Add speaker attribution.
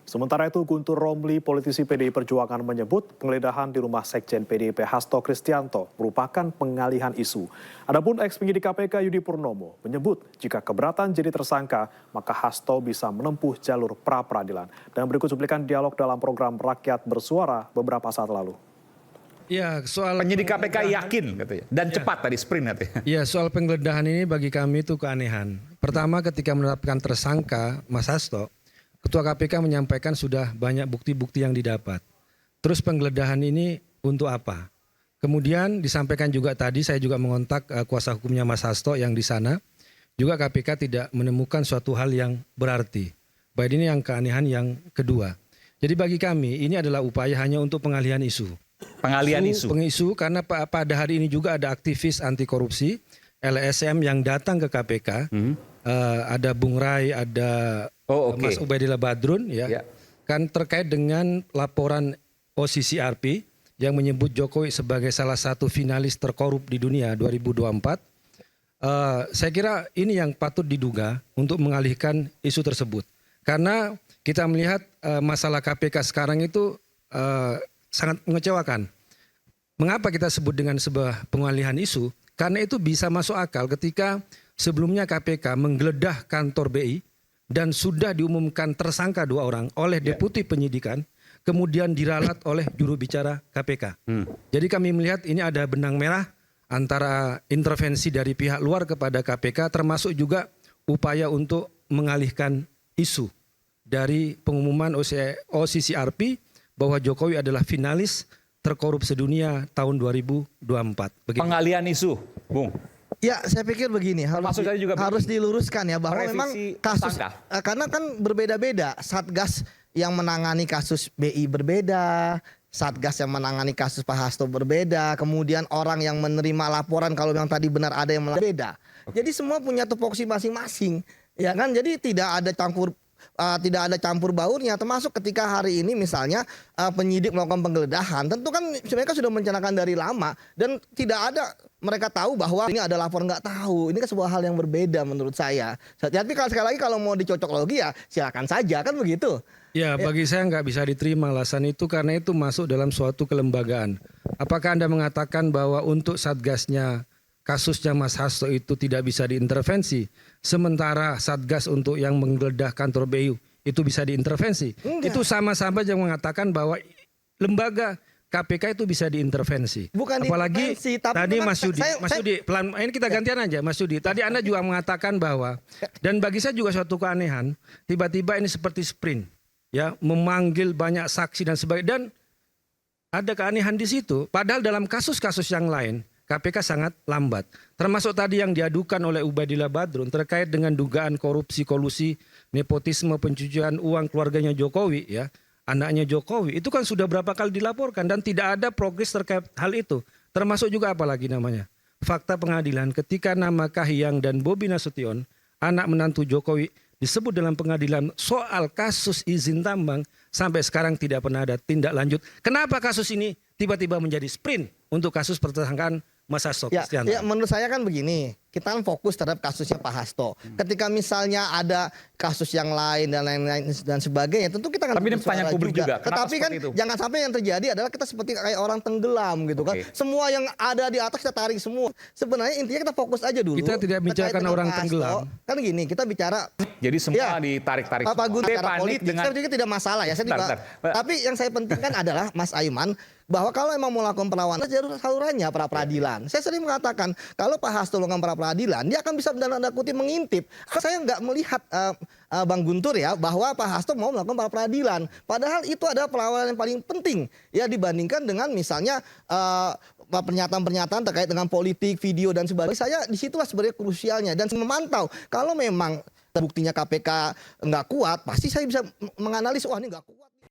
Speaker 1: Sementara itu, Guntur Romli, politisi PDI Perjuangan menyebut penggeledahan di rumah Sekjen PDIP Hasto Kristianto merupakan pengalihan isu. Adapun ex-penyidik KPK Yudi Purnomo menyebut jika keberatan jadi tersangka, maka Hasto bisa menempuh jalur pra-peradilan. Dan berikut cuplikan dialog dalam program Rakyat Bersuara beberapa saat lalu.
Speaker 2: Ya, soal
Speaker 3: penyidik KPK yakin katanya dan cepat tadi sprint katanya.
Speaker 2: Ya, soal penggeledahan ini bagi kami itu keanehan. Pertama, ketika menetapkan tersangka Mas Hasto, Ketua KPK menyampaikan sudah banyak bukti-bukti yang didapat. Terus penggeledahan ini untuk apa? Kemudian disampaikan juga tadi, saya juga mengontak kuasa hukumnya Mas Hasto yang di sana. Juga KPK tidak menemukan suatu hal yang berarti. Baik, ini yang keanehan yang kedua. Jadi bagi kami ini adalah upaya hanya untuk pengalihan isu.
Speaker 3: Pengalihan isu.
Speaker 2: Pengisu karena pada hari ini juga ada aktivis anti korupsi LSM yang datang ke KPK. Ada Bung Rai, ada Mas Ubaidillah Badrun ya. Kan terkait dengan laporan OCCRP yang menyebut Jokowi sebagai salah satu finalis terkorup di dunia 2024. Saya kira ini yang patut diduga untuk mengalihkan isu tersebut. Karena kita melihat masalah KPK sekarang itu sangat mengecewakan. Mengapa kita sebut dengan sebuah pengalihan isu? Karena itu bisa masuk akal ketika sebelumnya KPK menggeledah kantor BI dan sudah diumumkan tersangka 2 orang oleh Deputi Penyidikan, kemudian diralat oleh juru bicara KPK. Jadi kami melihat ini ada benang merah antara intervensi dari pihak luar kepada KPK, termasuk juga upaya untuk mengalihkan isu dari pengumuman OCCRP bahwa Jokowi adalah finalis terkorup sedunia tahun 2024. Begitu.
Speaker 3: Pengalihan isu, Bung.
Speaker 4: Ya, saya pikir begini, harus diluruskan ya bahwa memang kasus karena kan berbeda-beda. Satgas yang menangani kasus BI berbeda, Satgas yang menangani kasus Pak Hasto berbeda, kemudian orang yang menerima laporan kalau yang tadi benar ada yang berbeda. Jadi semua punya tupoksi masing-masing. Ya kan? Jadi tidak ada campur baurnya, termasuk ketika hari ini misalnya penyidik melakukan penggeledahan, tentu kan mereka sudah merencanakan dari lama dan tidak ada mereka tahu bahwa ini ada laporan nggak tahu. Ini kan sebuah hal yang berbeda menurut saya. Tapi sekali lagi kalau mau dicocok logi ya silakan saja kan begitu.
Speaker 2: Ya, bagi saya nggak bisa diterima alasan itu karena itu masuk dalam suatu kelembagaan. Apakah Anda mengatakan bahwa untuk satgasnya kasusnya Mas Hasto itu tidak bisa diintervensi, sementara Satgas untuk yang menggeledah kantor BI itu bisa diintervensi? Enggak. Itu sama-sama yang mengatakan bahwa lembaga KPK itu bisa diintervensi.
Speaker 4: Bukan
Speaker 2: apalagi tadi Mas Yudi, pelan ini kita gantian aja Mas Yudi. Tadi Anda juga mengatakan bahwa, dan bagi saya juga suatu keanehan, tiba-tiba ini seperti sprint, ya, memanggil banyak saksi dan sebagainya, dan ada keanehan di situ. Padahal dalam kasus-kasus yang lain KPK sangat lambat. Termasuk tadi yang diadukan oleh Ubaidillah Badrun terkait dengan dugaan korupsi, kolusi, nepotisme, pencucian uang keluarganya Jokowi, ya, anaknya Jokowi. Itu kan sudah berapa kali dilaporkan dan tidak ada progres terkait hal itu. Termasuk juga apa lagi namanya? Fakta pengadilan ketika nama Kahiyang dan Bobi Nasution, anak menantu Jokowi, disebut dalam pengadilan soal kasus izin tambang, sampai sekarang tidak pernah ada tindak lanjut. Kenapa kasus ini tiba-tiba menjadi sprint untuk kasus pertersangkaan Mas Hasto Kristianto?
Speaker 4: Ya, menurut saya kan begini, kita kan fokus terhadap kasusnya Pak Hasto. Ketika misalnya ada kasus yang lain dan lain-lain dan sebagainya, tentu kita kan.
Speaker 3: Tapi ini pertanyaan publik juga.
Speaker 4: Tetapi kan jangan sampai yang terjadi adalah kita seperti kayak orang tenggelam gitu kan. Semua yang ada di atas kita tarik semua. Sebenarnya intinya kita fokus aja dulu.
Speaker 2: Kita tidak bicarakan orang tenggelam.
Speaker 4: Kan gini, kita bicara.
Speaker 3: Jadi semua ditarik-tarik.
Speaker 4: Pak Guntur secara politik, saya pikir tidak masalah ya. Tapi yang saya pentingkan adalah Mas Aiman, bahwa kalau emang mau melakukan perlawanan jalur salurannya pra peradilan. Saya sering mengatakan kalau Pak Hasto melakukan pra peradilan dia akan bisa tanda kutip mengintip. Saya nggak melihat Bang Guntur ya bahwa Pak Hasto mau melakukan pra peradilan. Padahal itu adalah perlawanan yang paling penting ya dibandingkan dengan misalnya pernyataan-pernyataan terkait dengan politik, video dan sebagainya. Saya disitulah sebenarnya krusialnya dan memantau kalau memang buktinya KPK nggak kuat, pasti saya bisa menganalisis wah ini nggak kuat.